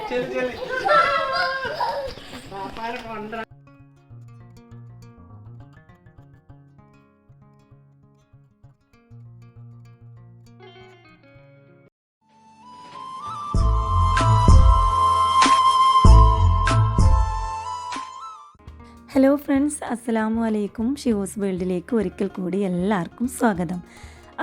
Hello friends, അസ്സലാമു അലൈക്കും. ഷിവോസ് വേൾഡിലേക്ക് ഒരിക്കൽ കൂടി എല്ലാവർക്കും സ്വാഗതം.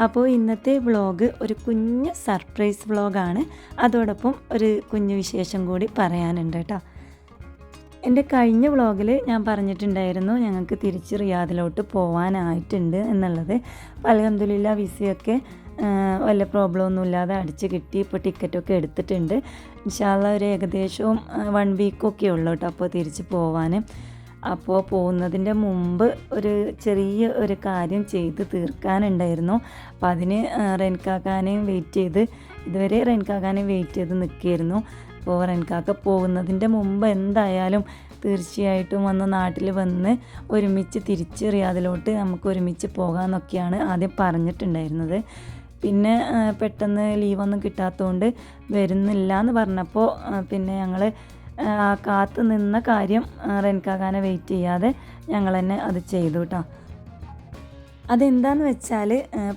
അപ്പോൾ ഇന്നത്തെ വ്ളോഗ് ഒരു കുഞ്ഞ് സർപ്രൈസ് വ്ളോഗാണ്. അതോടൊപ്പം ഒരു കുഞ്ഞു വിശേഷം കൂടി പറയാനുണ്ട് കേട്ടോ. എൻ്റെ കഴിഞ്ഞ വ്ളോഗിൽ ഞാൻ പറഞ്ഞിട്ടുണ്ടായിരുന്നു ഞങ്ങൾക്ക് തിരിച്ച് റിയാദിലോട്ട് പോകാനായിട്ടുണ്ട് എന്നുള്ളത്. അൽഹംദുലില്ലാ വിസയൊക്കെ വല്ല പ്രോബ്ലമൊന്നുമില്ലാതെ അടിച്ച് കിട്ടി. ഇപ്പോൾ ടിക്കറ്റൊക്കെ എടുത്തിട്ടുണ്ട്. ഇൻഷാ അല്ലാഹ് ഒരു ഏകദേശവും 1 വീക്കൊക്കെ ഉള്ളൂ കേട്ടോ അപ്പോൾ തിരിച്ച് പോവാൻ. അപ്പോൾ പോകുന്നതിൻ്റെ മുമ്പ് ഒരു ചെറിയ ഒരു കാര്യം ചെയ്ത് തീർക്കാനുണ്ടായിരുന്നു. അപ്പോൾ അതിന് റെൻകാക്കാനെയും ഇതുവരെ റെൻകാക്കാനെയും വെയിറ്റ് ചെയ്ത് നിൽക്കുകയായിരുന്നു. അപ്പോൾ റെൻകാക്ക പോകുന്നതിൻ്റെ മുമ്പ് എന്തായാലും തീർച്ചയായിട്ടും വന്ന് നാട്ടിൽ വന്ന് ഒരുമിച്ച് തിരിച്ച് റിയാദിലോട്ട് നമുക്ക് ഒരുമിച്ച് പോകാമെന്നൊക്കെയാണ് ആദ്യം പറഞ്ഞിട്ടുണ്ടായിരുന്നത്. പിന്നെ പെട്ടെന്ന് ലീവൊന്നും കിട്ടാത്തതുകൊണ്ട് വരുന്നില്ല എന്ന് പറഞ്ഞപ്പോൾ പിന്നെ ഞങ്ങൾ കാത്തു നിന്ന കാര്യം റെൻകാക്കാനെ വെയിറ്റ് ചെയ്യാതെ ഞങ്ങൾ തന്നെ അത് ചെയ്തു കേട്ടോ. അതെന്താന്ന് വെച്ചാൽ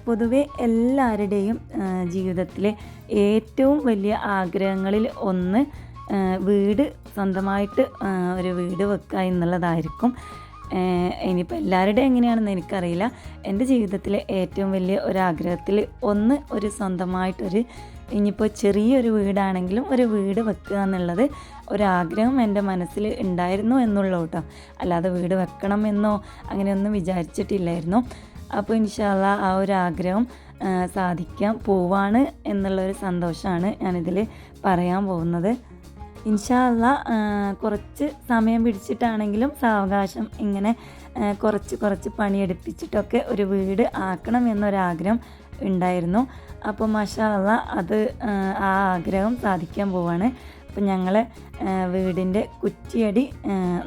പൊതുവെ എല്ലാവരുടെയും ജീവിതത്തിലെ ഏറ്റവും വലിയ ആഗ്രഹങ്ങളിൽ ഒന്ന് വീട് സ്വന്തമായിട്ട് ഒരു വീട് വെക്കുക എന്നുള്ളതായിരിക്കും. ഇനിയിപ്പോൾ എല്ലാവരുടെയും എങ്ങനെയാണെന്ന് എനിക്കറിയില്ല. എൻ്റെ ജീവിതത്തിലെ ഏറ്റവും വലിയ ഒരാഗ്രഹത്തിൽ ഒന്ന് ഒരു സ്വന്തമായിട്ടൊരു ഇനിയിപ്പോൾ ചെറിയൊരു വീടാണെങ്കിലും ഒരു വീട് വെക്കുക എന്നുള്ളത് ഒരാഗ്രഹം എൻ്റെ മനസ്സിൽ ഉണ്ടായിരുന്നു എന്നുള്ളൂ കേട്ടോ. അല്ലാതെ വീട് വെക്കണം എന്നോ അങ്ങനെയൊന്നും വിചാരിച്ചിട്ടില്ലായിരുന്നു. അപ്പോൾ ഇൻഷാ അല്ലാഹ് ആ ഒരു ആഗ്രഹം സാധിക്കാൻ പോവാണ് എന്നുള്ളൊരു സന്തോഷമാണ് ഞാനിതിൽ പറയാൻ പോകുന്നത്. ഇൻഷാ അല്ലാഹ് കുറച്ച് സമയം പിടിച്ചിട്ടാണെങ്കിലും സാവകാശം ഇങ്ങനെ കുറച്ച് പണിയെടുപ്പിച്ചിട്ടൊക്കെ ഒരു വീട് ആക്കണം എന്നൊരാഗ്രഹം ഉണ്ടായിരുന്നു. അപ്പോൾ മാഷാ അല്ലാഹ് അത് ആ ആഗ്രഹം സാധിക്കാൻ പോവാണ്. അപ്പോൾ ഞങ്ങൾ വീടിൻ്റെ കുറ്റിയടി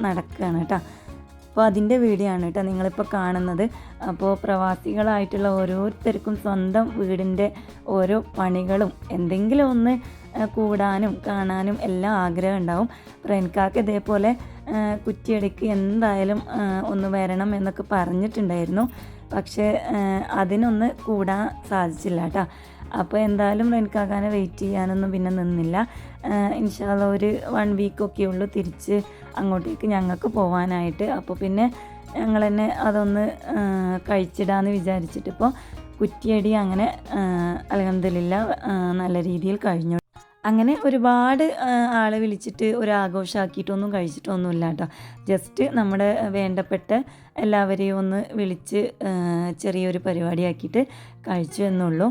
നടക്കുകയാണ് കേട്ടോ. അപ്പോൾ അതിൻ്റെ വീഡിയോ ആണ് കേട്ടോ നിങ്ങളിപ്പോൾ കാണുന്നത്. അപ്പോൾ പ്രവാസികളായിട്ടുള്ള ഓരോരുത്തർക്കും സ്വന്തം വീടിൻ്റെ ഓരോ പണികളും എന്തെങ്കിലും ഒന്ന് കൂടാനും കാണാനും എല്ലാം ആഗ്രഹം ഉണ്ടാവും. റെൻകാക്ക് ഇതേപോലെ കുറ്റിയടിക്ക് എന്തായാലും ഒന്ന് വരണം എന്നൊക്കെ പറഞ്ഞിട്ടുണ്ടായിരുന്നു. പക്ഷേ അതിനൊന്ന് കൂടാൻ സാധിച്ചില്ല കേട്ടോ. അപ്പോൾ എന്തായാലും റെൻകാക്കാനെ വെയിറ്റ് ചെയ്യാനൊന്നും പിന്നെ നിന്നില്ല. ഇൻഷാ അല്ലാഹ് ഒരു 1 വീക്കൊക്കെ ഉള്ളൂ തിരിച്ച് അങ്ങോട്ടേക്ക് ഞങ്ങൾക്ക് പോകാനായിട്ട്. അപ്പോൾ പിന്നെ ഞങ്ങൾ തന്നെ അതൊന്ന് കഴിച്ചിടാമെന്ന് വിചാരിച്ചിട്ടിപ്പോൾ കുറ്റിയടി അങ്ങനെ അൽഹംദുലില്ലാ നല്ല രീതിയിൽ കഴിഞ്ഞു. അങ്ങനെ ഒരുപാട് ആളെ വിളിച്ചിട്ട് ഒരു ആഘോഷമാക്കിയിട്ടൊന്നും കഴിച്ചിട്ടൊന്നുമില്ല കേട്ടോ. ജസ്റ്റ് നമ്മുടെ വേണ്ടപ്പെട്ട എല്ലാവരെയും ഒന്ന് വിളിച്ച് ചെറിയൊരു പരിപാടിയാക്കിയിട്ട് കഴിച്ചു എന്നുള്ളൂ.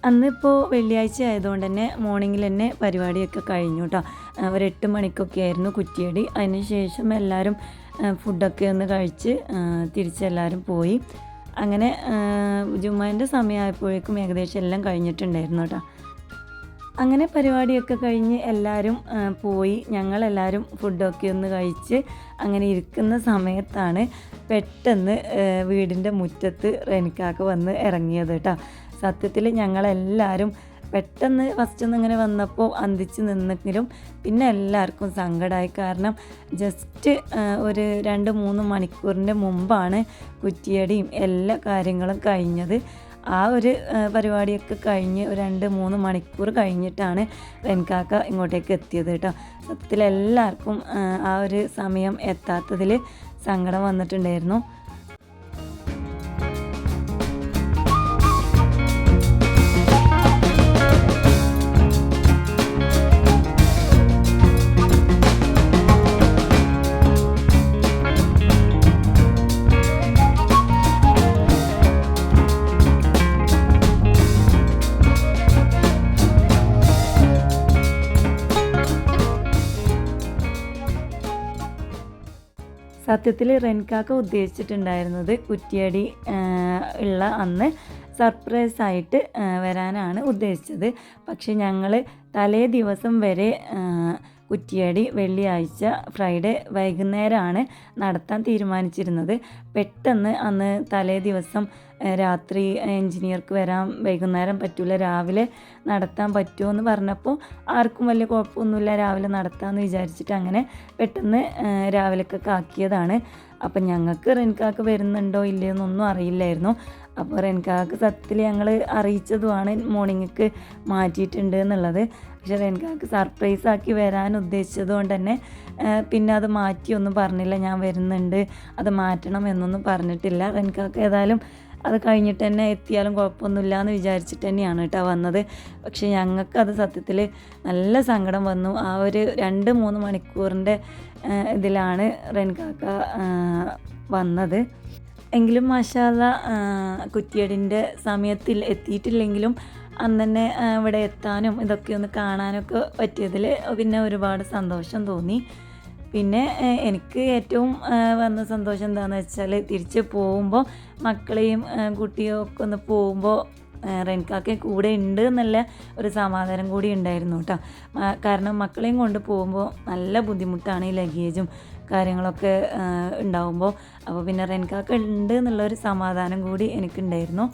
അന്നിപ്പോൾ വെള്ളിയാഴ്ച ആയതുകൊണ്ട് തന്നെ മോർണിംഗിൽ തന്നെ പരിപാടിയൊക്കെ കഴിഞ്ഞു കേട്ടോ. ഒരു 8 മണിക്കൊക്കെ ആയിരുന്നു കുറ്റിയടി. അതിന് ശേഷം എല്ലാവരും ഫുഡൊക്കെ ഒന്ന് കഴിച്ച് തിരിച്ചെല്ലാവരും പോയി. അങ്ങനെ ജുമാൻ്റെ സമയമായപ്പോഴേക്കും ഏകദേശം എല്ലാം കഴിഞ്ഞിട്ടുണ്ടായിരുന്നു കേട്ടോ. അങ്ങനെ പരിപാടിയൊക്കെ കഴിഞ്ഞ് എല്ലാവരും പോയി. ഞങ്ങളെല്ലാവരും ഫുഡൊക്കെ ഒന്ന് കഴിച്ച് അങ്ങനെ ഇരിക്കുന്ന സമയത്താണ് പെട്ടെന്ന് വീടിൻ്റെ മുറ്റത്ത് റെനിക്കാക്ക് വന്ന് ഇറങ്ങിയത് കേട്ടോ. സത്യത്തിൽ ഞങ്ങളെല്ലാവരും പെട്ടെന്ന് ഫസ്റ്റ് ഒന്ന് ഇങ്ങനെ വന്നപ്പോൾ അന്തിച്ച് നിന്നെങ്കിലും പിന്നെ എല്ലാവർക്കും സങ്കടമായി. കാരണം ജസ്റ്റ് ഒരു 2-3 മണിക്കൂറിൻ്റെ മുമ്പാണ് കുറ്റിയടിയും എല്ലാ കാര്യങ്ങളും കഴിഞ്ഞത്. ആ ഒരു പരിപാടിയൊക്കെ കഴിഞ്ഞ് ഒരു 2-3 മണിക്കൂർ കഴിഞ്ഞിട്ടാണ് റെൻകാക്ക ഇങ്ങോട്ടേക്ക് എത്തിയത് കേട്ടോ. സത്യത്തിൽ എല്ലാവർക്കും ആ ഒരു സമയം എത്താത്തതിൽ സങ്കടം വന്നിട്ടുണ്ടായിരുന്നു. സത്യത്തിൽ റെൻകാക്ക ഉദ്ദേശിച്ചിട്ടുണ്ടായിരുന്നത് കുറ്റിയടി ഉള്ള അന്ന് സർപ്രൈസായിട്ട് വരാനാണ് ഉദ്ദേശിച്ചത്. പക്ഷെ ഞങ്ങൾ തലേ ദിവസം വരെ കുറ്റിയടി വെള്ളിയാഴ്ച ഫ്രൈഡേ വൈകുന്നേരമാണ് നടത്താൻ തീരുമാനിച്ചിരുന്നത്. പെട്ടെന്ന് അന്ന് തലേ ദിവസം രാത്രി എൻജിനീയർക്ക് വരാൻ വൈകുന്നേരം പറ്റില്ല, രാവിലെ നടത്താൻ പറ്റുമോ എന്ന് പറഞ്ഞപ്പോൾ ആർക്കും വലിയ കുഴപ്പമൊന്നുമില്ല, രാവിലെ നടത്താമെന്ന് വിചാരിച്ചിട്ട് അങ്ങനെ പെട്ടെന്ന് രാവിലേക്കൊക്കെ ആക്കിയതാണ്. അപ്പം ഞങ്ങൾക്ക് റെൻകാക്ക് വരുന്നുണ്ടോ ഇല്ലയോ എന്നൊന്നും അറിയില്ലായിരുന്നു. അപ്പോൾ റെൻകാക്ക് സത്യത്തിൽ ഞങ്ങൾ അറിയിച്ചതുമാണ് മോർണിംഗിക്ക് മാറ്റിയിട്ടുണ്ട് എന്നുള്ളത്. പക്ഷേ റെൻകാക്ക് സർപ്രൈസ് ആക്കി വരാൻ ഉദ്ദേശിച്ചത് കൊണ്ട് തന്നെ പിന്നെ അത് മാറ്റിയൊന്നും പറഞ്ഞില്ല. ഞാൻ വരുന്നുണ്ട്, അത് മാറ്റണം എന്നൊന്നും പറഞ്ഞിട്ടില്ല. റെൻകാക്ക് ഏതായാലും അത് കഴിഞ്ഞിട്ട് തന്നെ എത്തിയാലും കുഴപ്പമൊന്നുമില്ല എന്ന് വിചാരിച്ചിട്ട് തന്നെയാണ് കേട്ടോ വന്നത്. പക്ഷേ ഞങ്ങൾക്കത് സത്യത്തിൽ നല്ല സങ്കടം വന്നു. ആ ഒരു 2-3 മണിക്കൂറിൻ്റെ ഇതിലാണ് റെൻകാക്ക വന്നത്. എങ്കിലും മാഷാ അല്ലാഹ് കുറ്റിയടിൻ്റെ സമയത്തിൽ എത്തിയിട്ടില്ലെങ്കിലും അന്ന് തന്നെ ഇവിടെ എത്താനും ഇതൊക്കെ ഒന്ന് കാണാനൊക്കെ പറ്റിയതിൽ പിന്നെ ഒരുപാട് സന്തോഷം തോന്നി. പിന്നെ എനിക്ക് ഏറ്റവും വന്ന സന്തോഷം എന്താണെന്ന് വെച്ചാൽ തിരിച്ച് പോകുമ്പോൾ മക്കളെയും കുട്ടിയും ഒക്കെ ഒന്ന് പോകുമ്പോൾ റെൻകാക്ക കൂടെ ഉണ്ട് എന്നുള്ള ഒരു സമാധാനം കൂടി ഉണ്ടായിരുന്നു കേട്ടോ. കാരണം മക്കളെയും കൊണ്ട് പോകുമ്പോൾ നല്ല ബുദ്ധിമുട്ടാണ് ഈ ലഗേജും കാര്യങ്ങളൊക്കെ ഉണ്ടാവുമ്പോൾ. അപ്പോൾ പിന്നെ റെൻകാക്ക ഉണ്ട് എന്നുള്ളൊരു സമാധാനം കൂടി എനിക്കുണ്ടായിരുന്നു.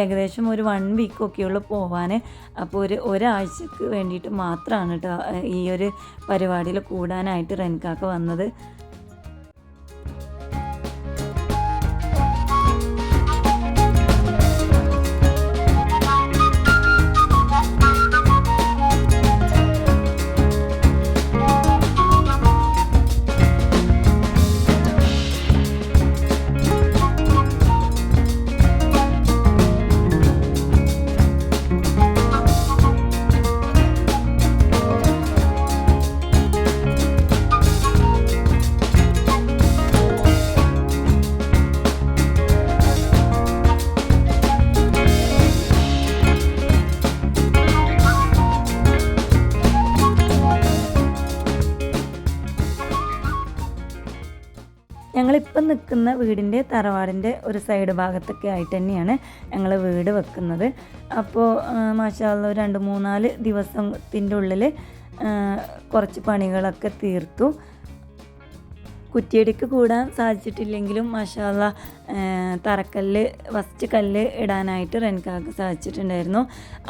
ഏകദേശം ഒരു 1 വീക്കൊക്കെയുള്ളൂ പോവാൻ. അപ്പോൾ ഒരാഴ്ചക്ക് വേണ്ടിയിട്ട് മാത്രമാണ് കേട്ടോ ഈ ഒരു പരിപാടിയിൽ കൂടാനായിട്ട് റെൻകാക്ക വന്നത്. ഞങ്ങളിപ്പം നിൽക്കുന്ന വീടിൻ്റെ തറവാടിൻ്റെ ഒരു സൈഡ് ഭാഗത്തൊക്കെ ആയിട്ട് തന്നെയാണ് ഞങ്ങൾ വീട് വെക്കുന്നത്. അപ്പോൾ മാഷാ അല്ലാഹ് 2-3-4 ദിവസത്തിൻ്റെ ഉള്ളിൽ കുറച്ച് പണികളൊക്കെ തീർത്തു. കുറ്റിയടിക്ക് കൂടാൻ സാധിച്ചിട്ടില്ലെങ്കിലും മാഷാ അല്ലാഹ് തറക്കല്ല് ഫസ്റ്റ് കല്ല് ഇടാനായിട്ട് റെൻകാക്ക് സാധിച്ചിട്ടുണ്ടായിരുന്നു.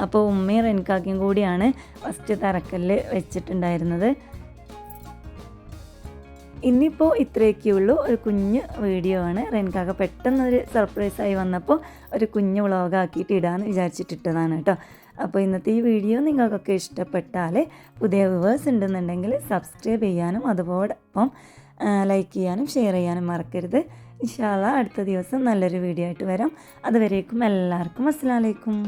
അപ്പോൾ ഉമ്മയും റെൻകാക്കയും കൂടിയാണ് ഫസ്റ്റ് തറക്കല്ല് വെച്ചിട്ടുണ്ടായിരുന്നത്. ഇന്നിപ്പോൾ ഇത്രയൊക്കെയുള്ളൂ, ഒരു കുഞ്ഞ് വീഡിയോ ആണ്. റെൻകാക്ക പെട്ടെന്നൊരു സർപ്രൈസായി വന്നപ്പോൾ ഒരു കുഞ്ഞ് വ്ളോഗാക്കിയിട്ട് ഇടാമെന്ന് വിചാരിച്ചിട്ടിട്ടതാണ് കേട്ടോ. അപ്പോൾ ഇന്നത്തെ ഈ വീഡിയോ നിങ്ങൾക്കൊക്കെ ഇഷ്ടപ്പെട്ടാൽ പുതിയ വ്യൂവേഴ്സ് ഉണ്ടെന്നുണ്ടെങ്കിൽ സബ്സ്ക്രൈബ് ചെയ്യാനും അതോടൊപ്പം ലൈക്ക് ചെയ്യാനും ഷെയർ ചെയ്യാനും മറക്കരുത്. ഇൻഷാ അല്ലാഹ് അടുത്ത ദിവസം നല്ലൊരു വീഡിയോ ആയിട്ട് വരാം. അതുവരേക്കും എല്ലാവർക്കും അസ്സലാമു അലൈക്കും.